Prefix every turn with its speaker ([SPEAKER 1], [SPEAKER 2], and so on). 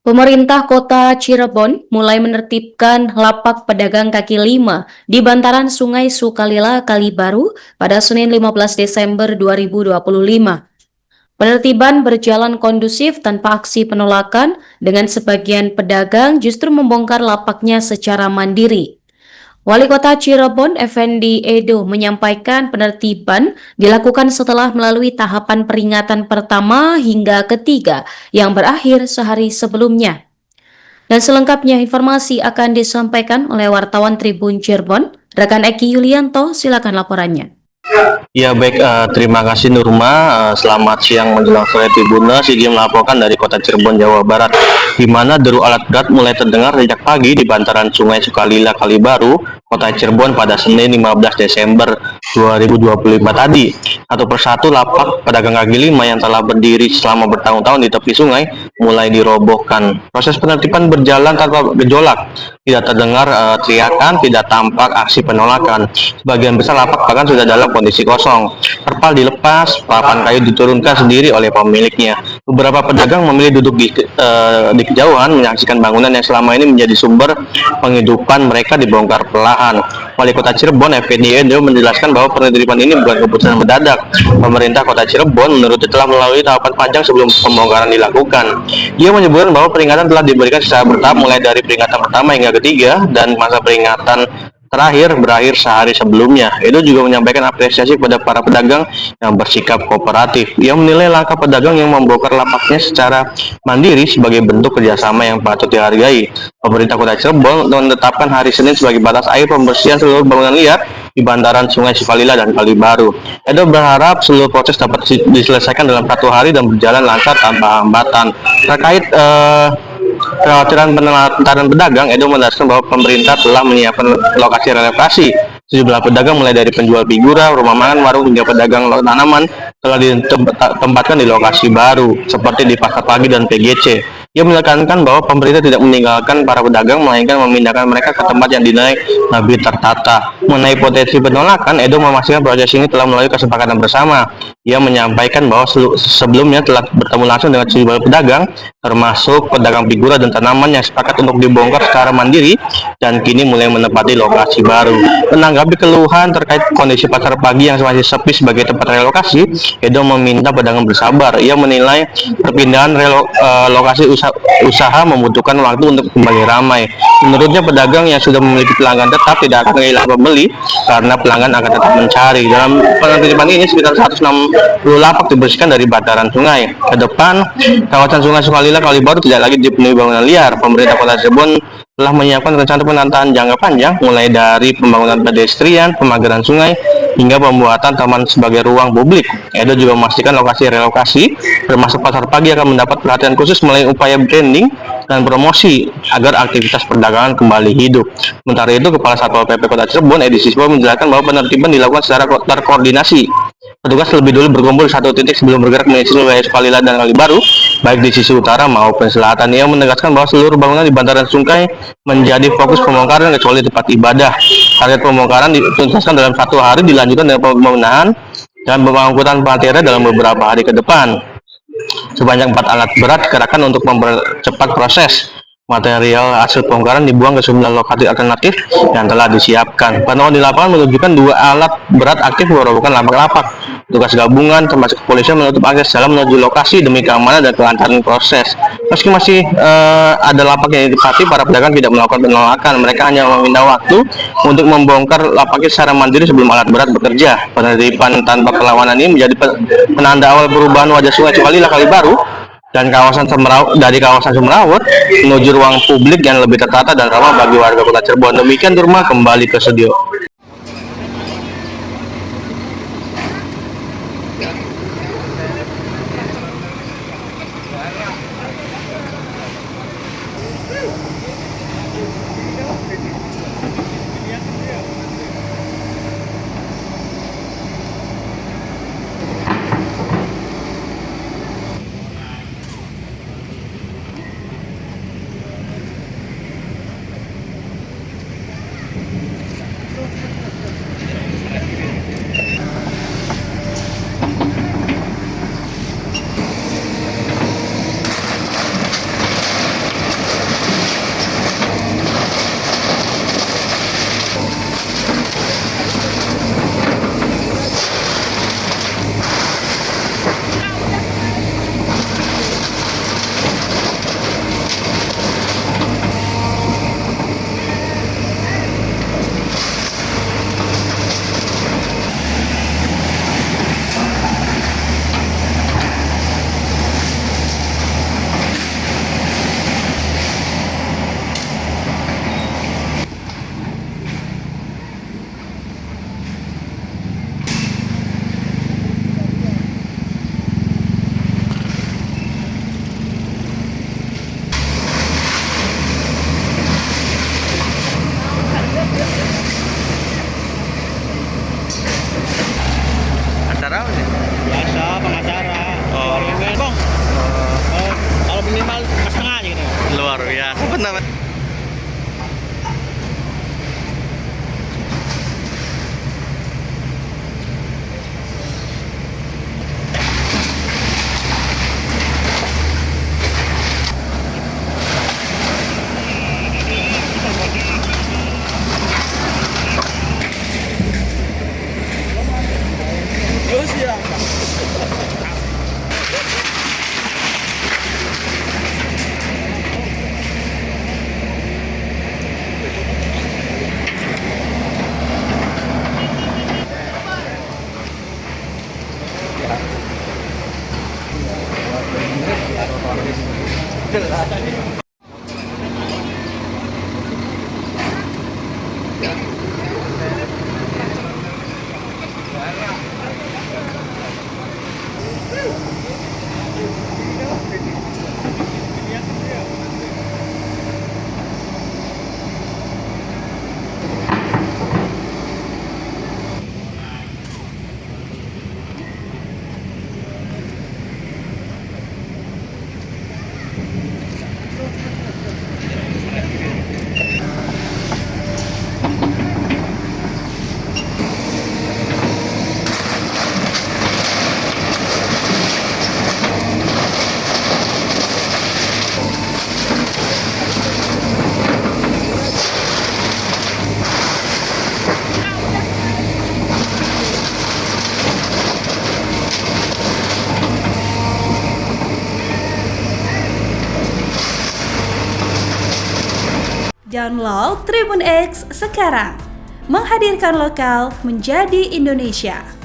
[SPEAKER 1] Pemerintah Kota Cirebon mulai menertibkan lapak pedagang kaki lima di bantaran Sungai Sukalila, Kalibaru pada Senin 15 Desember 2025. Penertiban berjalan kondusif tanpa aksi penolakan dengan sebagian pedagang justru membongkar lapaknya secara mandiri. Wali Kota Cirebon, Effendi Edo, menyampaikan penertiban dilakukan setelah melalui tahapan peringatan pertama hingga ketiga yang berakhir sehari sebelumnya. Dan selengkapnya informasi akan disampaikan oleh wartawan Tribun Cirebon, rekan Eki Yulianto, silakan laporannya.
[SPEAKER 2] Ya baik, terima kasih Nurma. Selamat siang menjelang sore Tribunnya. Sigi melaporkan dari Kota Cirebon, Jawa Barat, di mana deru alat berat mulai terdengar sejak pagi di bantaran Sungai Sukalila, Kalibaru, Kota Cirebon pada Senin 15 Desember 2025 tadi. Satu persatu lapak pedagang kaki lima yang telah berdiri selama bertahun-tahun di tepi sungai mulai dirobohkan. Proses penertiban berjalan tanpa gejolak. Tidak terdengar teriakan, tidak tampak aksi penolakan. Sebagian besar lapak bahkan sudah dalam kondisi kosong. Terpal dilepas, papan kayu diturunkan sendiri oleh pemiliknya. Beberapa pedagang memilih duduk di kejauhan menyaksikan bangunan yang selama ini menjadi sumber penghidupan mereka dibongkar perlahan. Wali Kota Cirebon, Effendi Edo, menjelaskan bahwa penertiban ini bukan keputusan mendadak. Pemerintah Kota Cirebon menurutnya telah melalui tahapan panjang sebelum pembongkaran dilakukan. Ia menyebutkan bahwa peringatan telah diberikan secara bertahap mulai dari peringatan pertama hingga ketiga, dan masa peringatan terakhir berakhir sehari sebelumnya. Edo juga menyampaikan apresiasi kepada para pedagang yang bersikap kooperatif. Ia menilai langkah pedagang yang membongkar lapaknya secara mandiri sebagai bentuk kerjasama yang patut dihargai. Pemerintah Kota Cirebon menetapkan hari Senin sebagai batas akhir pembersihan seluruh bangunan liar di bantaran Sungai Sukalila dan Kalibaru. Edo berharap seluruh proses dapat diselesaikan dalam 1 hari dan berjalan lancar tanpa hambatan. Terkait kekhawatiran penantaran pedagang, Edo menegaskan bahwa pemerintah telah menyiapkan lokasi relokasi. Sejumlah pedagang mulai dari penjual figura, rumah makan, warung hingga pedagang tanaman telah ditempatkan di lokasi baru seperti di Pasar Pagi dan PGC. Ia menekankan bahwa pemerintah tidak meninggalkan para pedagang, melainkan memindahkan mereka ke tempat yang dinilai lebih tertata. Mengenai potensi penolakan, Edo memastikan proses ini telah melalui kesepakatan bersama. Ia menyampaikan bahwa sebelumnya telah bertemu langsung dengan sejumlah pedagang, termasuk pedagang figura dan tanaman yang sepakat untuk dibongkar secara mandiri dan kini mulai menempati lokasi baru. Menanggapi keluhan terkait kondisi Pasar Pagi yang masih sepi sebagai tempat relokasi, Edo meminta pedagang bersabar. Ia menilai perpindahan lokasi usaha membutuhkan waktu untuk kembali ramai. Menurutnya pedagang yang sudah memiliki pelanggan tetap tidak akan kehilangan pembeli karena pelanggan akan tetap mencari. Dalam penertiban ini sekitar 160 lapak dibersihkan dari bantaran sungai. Ke depan, kawasan Sungai Sukalila, Kalibaru tidak lagi dipenuhi bangunan liar. Pemerintah Kota Cirebon telah menyiapkan rencana penataan jangka panjang mulai dari pembangunan pedestrian, pemagaran sungai, hingga pembuatan taman sebagai ruang publik. Edo juga memastikan lokasi relokasi termasuk Pasar Pagi akan mendapat perhatian khusus melalui upaya branding dan promosi agar aktivitas perdagangan kembali hidup. Sementara itu, Kepala Satpol PP Kota Cirebon, Edi Siswa, menjelaskan bahwa penertiban dilakukan secara terkoordinasi. Petugas lebih dulu berkumpul di satu titik sebelum bergerak menuju wilayah Sukalila dan Kalibaru, baik di sisi utara maupun selatan. Ia menegaskan bahwa seluruh bangunan di bantaran sungai menjadi fokus pembongkaran kecuali tempat ibadah. Target pembongkaran dituntaskan dalam 1 hari, dilanjutkan dengan pembenahan dan pengangkutan materi dalam beberapa hari ke depan. Sebanyak 4 alat berat dikerahkan untuk mempercepat proses. Material hasil bongkaran dibuang ke sejumlah lokasi alternatif yang telah disiapkan. Pantauan di lapangan menunjukkan 2 alat berat aktif merobohkan lapak-lapak. Tugas gabungan termasuk kepolisian menutup akses jalan menuju lokasi demi keamanan dan kelancaran proses. Meski masih ada lapak yang ditempati, para pedagang tidak melakukan penolakan. Mereka hanya meminta waktu untuk membongkar lapaknya secara mandiri sebelum alat berat bekerja. Penertiban tanpa perlawanan ini menjadi penanda awal perubahan wajah Sungai Sukalila, Kalibaru dan kawasan Semrawut menuju ruang publik yang lebih tertata dan ramah bagi warga Kota Cirebon. Demikian Durma, kembali ke studio.
[SPEAKER 3] Download Tribun X sekarang, menghadirkan lokal menjadi Indonesia.